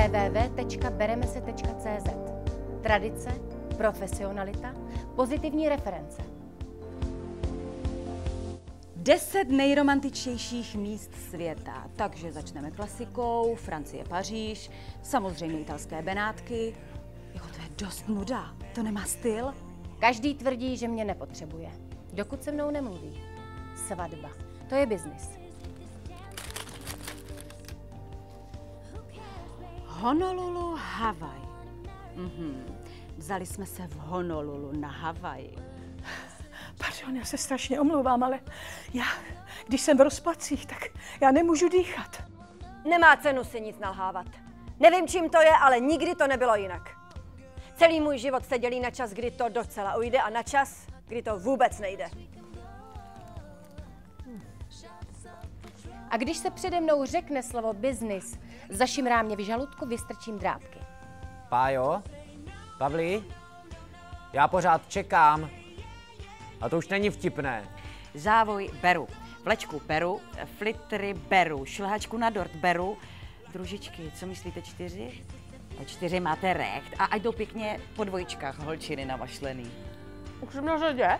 www.beremese.cz. Tradice, profesionalita, pozitivní reference. 10 nejromantičtějších míst světa. Takže začneme klasikou, Francie, Paříž, samozřejmě italské Benátky. Jo, to je dost nuda, to nemá styl. Každý tvrdí, že mě nepotřebuje, dokud se mnou nemluví. Svatba, to je biznis. Honolulu, Havaj. Vzali jsme se v Honolulu na Havaji. Pardon, já se strašně omlouvám, ale když jsem v rozpacích, tak já nemůžu dýchat. Nemá cenu si nic nalhávat. Nevím, čím to je, ale nikdy to nebylo jinak. Celý můj život se dělí na čas, kdy to docela ujde, a na čas, kdy to vůbec nejde. A když se přede mnou řekne slovo biznis, zašimrá mě v žaludku, vystrčím drátky. Pájo? Pavlí? Já pořád čekám. A to už není vtipné. Závoj beru, vlečku beru, flitry beru, šlehačku na dort beru. Družičky, co myslíte, 4? O 4 máte recht. A ať jdou pěkně po dvojčkách holčiny navašlený. Už jsem na řadě?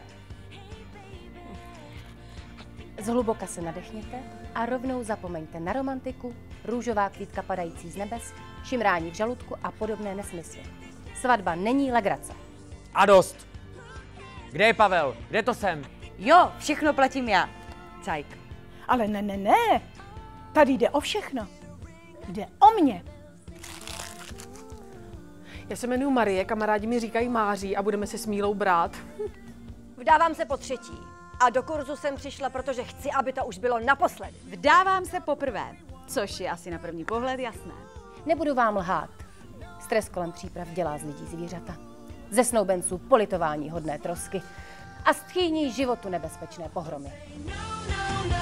Zhluboka se nadechněte a rovnou zapomeňte na romantiku, růžová kvítka padající z nebes, šimrání v žaludku a podobné nesmysly. Svatba není legrace. A dost! Kde je Pavel? Kde to jsem? Jo, všechno platím já. Cajk. Ale ne. Tady jde o všechno. Jde o mě. Já se jmenuji Marie, kamarádi mi říkají Máří a budeme se s Mílou brát. Vdávám se po třetí. A do kurzu jsem přišla, protože chci, aby to už bylo naposledy. Vdávám se poprvé, což je asi na první pohled jasné. Nebudu vám lhát. Stres kolem příprav dělá z lidí zvířata. Ze snoubenců politování hodné trosky a z tchýní životu nebezpečné pohromy. No, no, no.